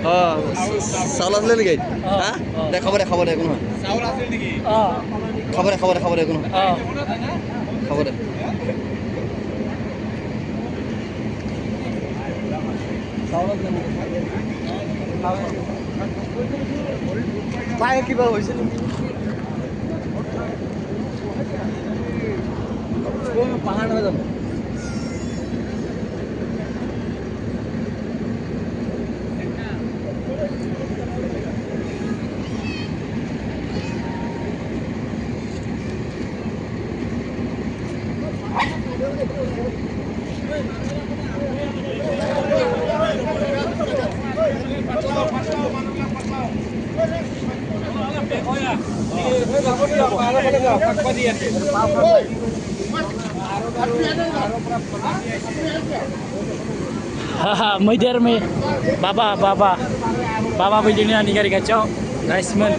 অঁ চাউল আছিলে নেকি হা দে খাব দে একো নহয় চাউল আছিল নেকি খাব দে একো নহয় খাব দে পায় কিবা হৈছে নেকি পাহাৰ নহয় জানো Medir me, baba begini nih kari kacau, nice man.